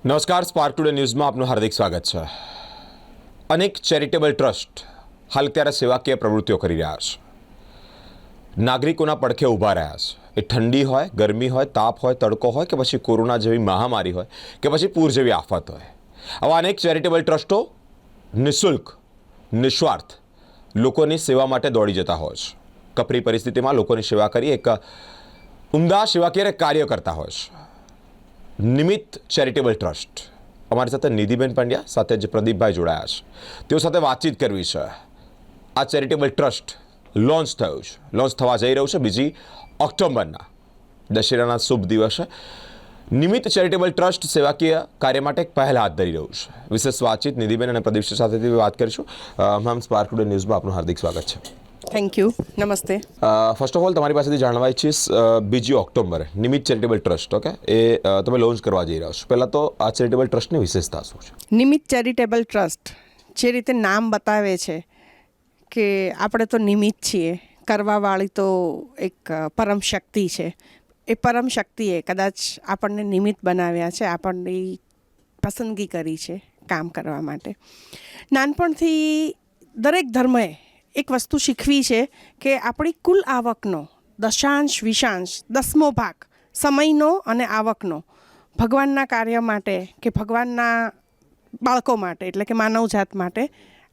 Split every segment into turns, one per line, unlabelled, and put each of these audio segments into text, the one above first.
નમસ્કાર, spark today ન્યૂઝમાં આપનું હાર્દિક સ્વાગત છે. અનેક ચેરિટેબલ ટ્રસ્ટ હાલ અત્યારે સેવાકીય પ્રવૃત્તિઓ કરી રહ્યા છે. નાગરિકોના પડખે ઊભા રહ્યા છે. એ ઠંડી હોય, ગરમી હોય, તાપ હોય, તડકો હોય કે પછી કોરોના જેવી મહામારી હોય કે પછી પૂર જેવી આફત હોય, આવા અનેક ચેરિટેબલ ટ્રસ્ટો નિઃશુલ્ક, નિસ્વાર્થ લોકોની સેવા માટે દોડી જતા હોય છે. કપરી પરિસ્થિતિમાં લોકોની સેવા કરી એક ઉમદા સેવાકીય કાર્ય કરતા હોય છે. નિમિત્ત ચેરિટેબલ ટ્રસ્ટ. અમારી સાથે નિધિબેન પંડ્યા, સાથે જ પ્રદીપભાઈ જોડાયા છે. તેઓ સાથે વાતચીત કરવી છે. આ ચેરિટેબલ ટ્રસ્ટ લોન્ચ થયું છે, લોન્ચ થવા જઈ રહ્યું છે 2 ઓક્ટોબરના દશેરાના શુભ દિવસે. નિમિત્ત ચેરિટેબલ ટ્રસ્ટ સેવાકીય કાર્ય માટે એક પહેલ હાથ ધરી રહ્યું છે. વિશેષ વાતચીત નિધિબેન અને પ્રદીપ સાથેથી વાત કરીશું. મેમ, સ્પાર્ક ટુડે ન્યૂઝમાં આપનું હાર્દિક સ્વાગત છે.
Thank you. નમસ્તે.
ફર્સ્ટ ઓફ ઓલ તમારી પાસેથી જાણવા ઈચ્છીશ 2 ઓક્ટોબરે નિમિત્ત ચેરિટેબલ ટ્રસ્ટ, ઓકે, એ તમે લોન્ચ કરવા જઈ રહ્યા છો. પહેલાં તો આ ચેરિટેબલ ટ્રસ્ટની વિશેષતા શું છે?
નિમિત્ત ચેરિટેબલ ટ્રસ્ટ જે રીતે નામ બતાવે છે કે આપણે તો નિમિત્ત છીએ, કરવાવાળી તો એક પરમ શક્તિ છે. એ પરમ શક્તિએ કદાચ આપણને નિમિત્ત બનાવ્યા છે, આપણને પસંદગી કરી છે કામ કરવા માટે. નાનપણથી દરેક ધર્મએ એક વસ્તુ શીખવી છે કે આપણી કુલ આવકનો દશાંશ વિશાંશ 10મો ભાગ સમયનો અને આવકનો ભગવાનના કાર્ય માટે કે ભગવાનના બાળકો માટે એટલે કે માનવજાત માટે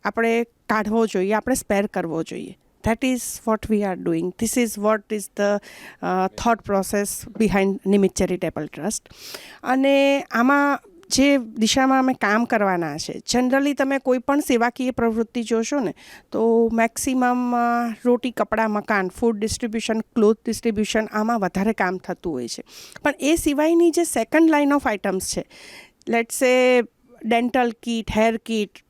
આપણે કાઢવો જોઈએ, આપણે સ્પેર કરવો જોઈએ. That is what we are doing. This is what is the thought process behind નિમિત્ત ચેરિટેબલ ટ્રસ્ટ. અને આમાં જે દિશામાં અમે કામ કરવાના છે, જનરલી તમે કોઈ પણ સેવાકીય પ્રવૃત્તિ જોશો ને તો મેક્સિમમ રોટી, કપડાં, મકાન, ફૂડ ડિસ્ટ્રીબ્યુશન, ક્લોથ ડિસ્ટ્રીબ્યુશન, આમાં વધારે કામ થતું હોય છે. પણ એ સિવાયની જે સેકન્ડ લાઇન ઓફ આઇટમ્સ છે, let's say dental kit, hair kit,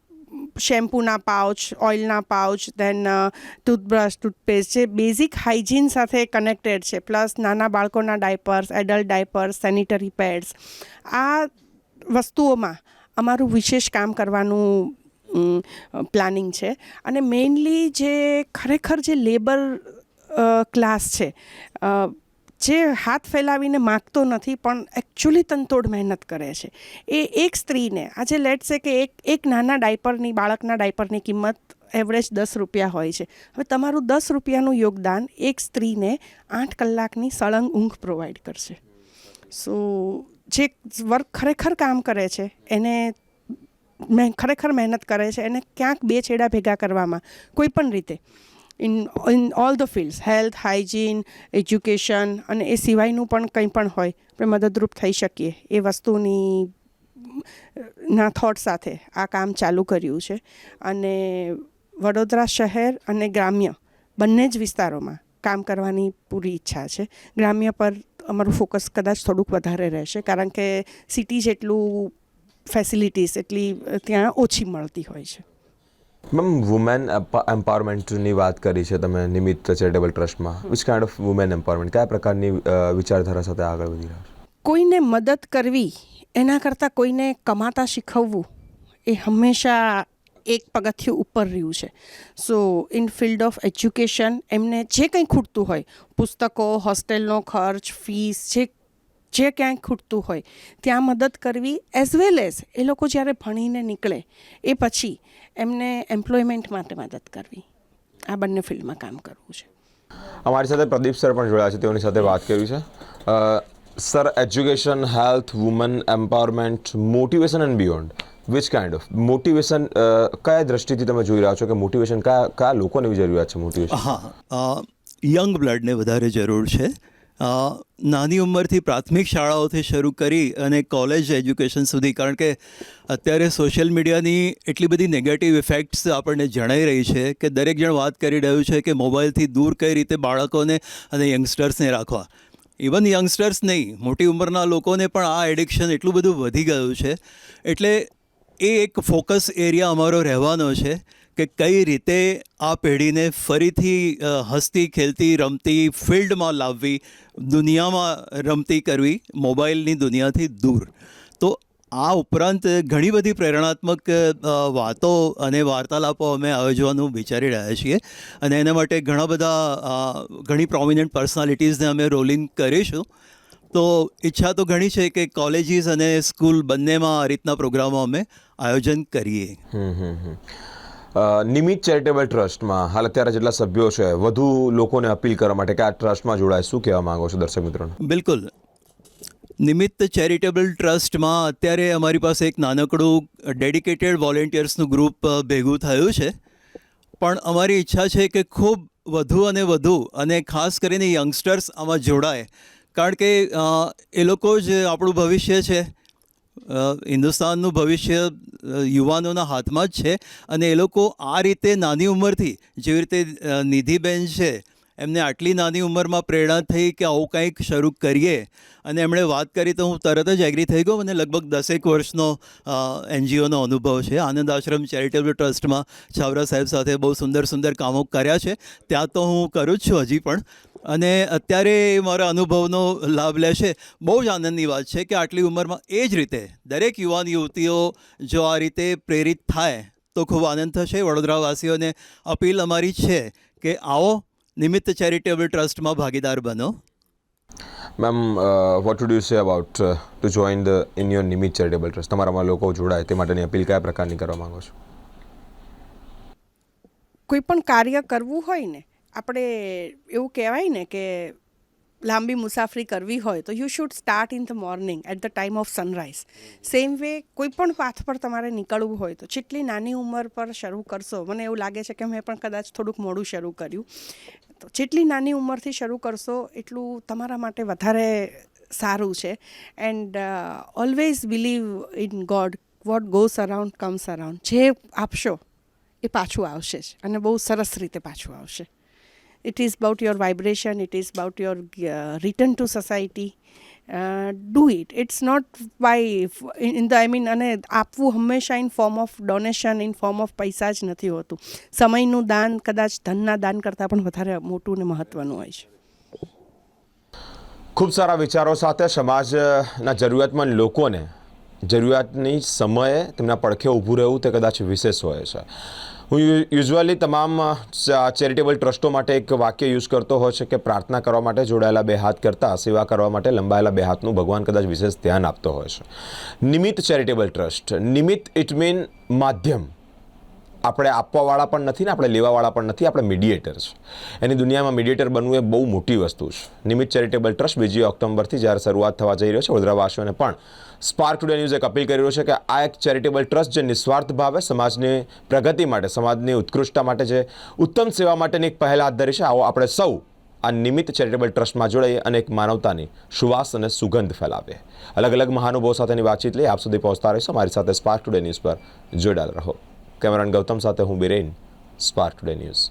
શેમ્પૂના પાઉચ, ઓઇલના પાઉચ, દેન ટૂથબ્રશ, ટૂથપેસ્ટ, જે બેઝિક હાઇજીન સાથે કનેક્ટેડ છે, પ્લસ નાના બાળકોના diapers, adult diapers, sanitary pads, આ વસ્તુઓમાં અમારું વિશેષ કામ કરવાનું પ્લાનિંગ છે. અને મેઇનલી જે ખરેખર જે લેબર ક્લાસ છે, જે હાથ ફેલાવીને માગતો નથી પણ એકચ્યુઅલી તનતોડ મહેનત કરે છે, એ એક સ્ત્રીને આજે લેટ્સ સે કે એક નાના ડાયપરની, બાળકના ડાયપરની કિંમત એવરેજ 10 રૂપિયા હોય છે. હવે તમારું 10 રૂપિયાનું યોગદાન એક સ્ત્રીને 8 કલાકની સળંગ ઊંઘ પ્રોવાઈડ કરશે. સો જે વર્ક ખરેખર કામ કરે છે એને ખરેખર મહેનત કરે છે, એને ક્યાંક 2 છેડા ભેગા કરવામાં કોઈ પણ રીતે in all the fields, health, hygiene, education અને એ સિવાયનું પણ કંઈ પણ હોય, આપણે મદદરૂપ થઈ શકીએ એ વસ્તુની ના થોટ સાથે આ કામ ચાલુ કર્યું છે. અને વડોદરા શહેર અને ગ્રામ્ય બંને જ વિસ્તારોમાં કામ કરવાની પૂરી ઈચ્છા છે. ગ્રામ્ય પર અમારું ફોકસ કદાચ થોડુંક વધારે રહેશે, કારણ કે સિટી જેટલું ફેસિલિટીઝ એટલી ત્યાં ઓછી મળતી હોય છે.
મેમ, વુમેન એમ્પાવરમેન્ટની વાત કરી છે તમે નિમિત્ત ચેરિટેબલ ટ્રસ્ટમાં. Which kind of women empowerment, કયા પ્રકારની વિચારધારા સાથે આગળ વધી રહ્યા છે?
કોઈને મદદ કરવી એના કરતાં કોઈને કમાતા શીખવવું એ હંમેશા એક પગથિયું ઉપર રહ્યું છે. સો ઇન ફિલ્ડ ઓફ એજ્યુકેશન એમને જે કંઈ ખૂટતું હોય, પુસ્તકો, હોસ્ટેલનો ખર્ચ, ફીસ, જે ક્યાંય ખૂટતું હોય ત્યાં મદદ કરવી, એઝ વેલ એઝ એ લોકો જ્યારે ભણીને નીકળે એ પછી એમને એમ્પ્લોયમેન્ટ માટે મદદ કરવી. આ બંને ફિલ્ડમાં કામ કરવું છે.
અમારી સાથે પ્રદીપ સર પણ જોડાયા છે, તેઓની સાથે વાત કરવી છે. Sir, education, health, woman empowerment, motivation and beyond, which kind of motivation, કયા દ્રષ્ટિથી તમે જોઈ રહ્યા છો કે મોટિવેશન કયા લોકોને જરૂરિયાત છે મોટિવેશન?
હા, યંગ બ્લડને વધારે જરૂર છે. નાની ઉંમરથી પ્રાથમિક શાળાઓથી શરૂ કરી અને કોલેજ એજ્યુકેશન સુધી, કારણ કે અત્યારે સોશિયલ મીડિયાની એટલી બધી નેગેટિવ ઇફેક્ટ્સ આપણને જણાઈ રહી છે કે દરેક જણ વાત કરી રહ્યું છે કે મોબાઈલથી દૂર કઈ રીતે બાળકોને અને યંગસ્ટર્સને રાખવા. ઇવન યંગસ્ટર્સ નહીં, મોટી ઉંમરના લોકોને પણ આ એડિક્શન એટલું બધું વધી ગયું છે. એટલે એ એક ફોકસ એરિયા અમારો રહેવાનો છે કે કઈ રીતે આ પેઢીને ફરીથી હસતી, ખેલતી, રમતી ફિલ્ડમાં લાવવી, દુનિયામાં રમતી કરવી, મોબાઈલની દુનિયાથી દૂર. તો આ ઉપરાંત ઘણી બધી પ્રેરણાત્મક વાતો અને વાર્તાલાપો અમે આયોજવાનું વિચારી રહ્યા છીએ. અને એના માટે ઘણી પ્રોમિનન્ટ પર્સનાલિટીઝને અમે રોલિંગ કરીશું. તો ઈચ્છા તો ઘણી છે કે કોલેજીસ અને સ્કૂલ બંનેમાં આ રીતના પ્રોગ્રામો અમે આયોજન કરીએ.
નિમિત્ત ચેરિટેબલ ટ્રસ્ટમાં હાલ અત્યારે જેટલા સભ્યો છે વધુ લોકોને અપીલ કરવા માટે કે આ ટ્રસ્ટમાં જોડાય, શું કહેવા માંગો છો દર્શક મિત્રોને?
બિલકુલ. નિમિત્ત ચેરિટેબલ ટ્રસ્ટમાં અત્યારે અમારી પાસે એક નાનકડું ડેડિકેટેડ વોલેન્ટિયર્સનું ગ્રુપ ભેગું થયું છે, પણ અમારી ઈચ્છા છે કે ખૂબ વધુ અને ખાસ કરીને યંગસ્ટર્સ આમાં જોડાય, કારણ કે એ લોકો જ આપણું ભવિષ્ય છે. હિન્દુસ્તાનનું ભવિષ્ય યુવાનોના હાથમાં જ છે, અને એ લોકો આ રીતે નાની ઉંમરથી, જેવી રીતે નિધિબેન છે, એમને આટલી નાની ઉંમરમાં પ્રેરણા થઈ કે આવું કંઈક શરૂ કરીએ, અને એમણે વાત કરી તો હું તરત જ એગ્રી થઈ ગયો. મને લગભગ 10 વર્ષનો NGOનો અનુભવ છે. આનંદ આશ્રમ ચેરિટેબલ ટ્રસ્ટમાં છાવરા સાહેબ સાથે બહુ સુંદર કામો કર્યા છે, ત્યાં તો હું કરું જ છું હજી પણ, અને અત્યારે મારા અનુભવનો લાભ લે છે. બહુ જ આનંદની વાત છે કે આટલી ઉંમરમાં એ જ રીતે દરેક યુવાન યુવતીઓ જો આ રીતે પ્રેરિત થાય તો ખૂબ આનંદ થશે. વડોદરાવાસીઓને અપીલ અમારી છે કે આવો નિમિત્ત ચેરિટેબલ ટ્રસ્ટમાં ભાગીદાર બનો.
Ma'am, what would you say about to join in your નિમિત્ત ચેરિટેબલ ટ્રસ્ટ? તમારામાં લોકો જોડાય તે માટેની અપીલ કયા પ્રકારની કરવા માંગો છો?
કોઈ પણ કાર્ય કરવું હોય ને, આપણે એવું કહેવાય ને કે લાંબી મુસાફરી કરવી હોય તો you should start in the morning at the time of sunrise. Same way કોઈ પણ પાથ પર તમારે નીકળવું હોય તો જેટલી નાની ઉંમર પર શરૂ કરશો, મને એવું લાગે છે કે મેં પણ કદાચ થોડુંક મોડું શરૂ કર્યું, તો જેટલી નાની ઉંમરથી શરૂ કરશો એટલું તમારા માટે વધારે સારું છે. And always believe in God. What goes around comes around. જે આપશો એ પાછું આવશે જ, અને બહુ સરસ રીતે પાછું આવશે. It is about your vibration, it is about your return to society. Do it. It's not by અને આપવું હંમેશા in form of donation, in form of પૈસા જ નથી હોતું. સમયનું દાન કદાચ ધનના દાન કરતાં પણ વધારે મોટું ને મહત્ત્વનું હોય છે.
ખૂબ સારા વિચારો સાથે સમાજના જરૂરિયાતમંદ લોકોને જરૂરિયાતની સમયે તેમના પડખે ઊભું રહેવું તે કદાચ વિશેષ હોય છે. હું યુઝ્યુઅલી તમામ ચેરિટેબલ ટ્રસ્ટો માટે એક વાક્ય યુઝ કરતો હોય છે કે પ્રાર્થના કરવા માટે જોડાયેલા 2 હાથ કરતાં સેવા કરવા માટે લંબાયેલા 2 હાથનું ભગવાન કદાચ વિશેષ ધ્યાન આપતો હોય છે. નિમિત્ત ચેરિટેબલ ટ્રસ્ટ, નિમિત્ત ઇટ મીન માધ્યમ. આપણે આપવાવાળા પણ નથી ને આપણે લેવાવાળા પણ નથી, આપણે મીડિયેટર છે. એની દુનિયામાં મીડિયેટર બનવું એ બહુ મોટી વસ્તુ છે. નિમિત્ત ચેરિટેબલ ટ્રસ્ટ 2 ઓક્ટોબરથી જ્યારે શરૂઆત થવા જઈ રહ્યો છે, વડોદરાવાસીઓને પણ સ્પાર્ક ટુડે ન્યૂઝ એક અપીલ કરી રહ્યો છે કે આ એક ચેરિટેબલ ટ્રસ્ટ જે નિસ્વાર્થ ભાવે સમાજની પ્રગતિ માટે, સમાજની ઉત્કૃષ્ટતા માટે, જે ઉત્તમ સેવા માટેની એક પહેલ હાથ ધરી છે. આવો આપણે સૌ આ નિમિત્ત ચેરિટેબલ ટ્રસ્ટમાં જોડાઈએ અને એક માનવતાની સુવાસ અને સુગંધ ફેલાવીએ. અલગ મહાનુભાવો સાથેની વાતચીત લઈ આપ સુધી પહોંચતા રહીશું. અમારી સાથે સ્પાર્ક ટુડે ન્યૂઝ પર જોડાયેલા રહો. કેમેરામેન ગૌતમ સાથે હું બિરેન, સ્પાર્ક ટુડે ન્યૂઝ.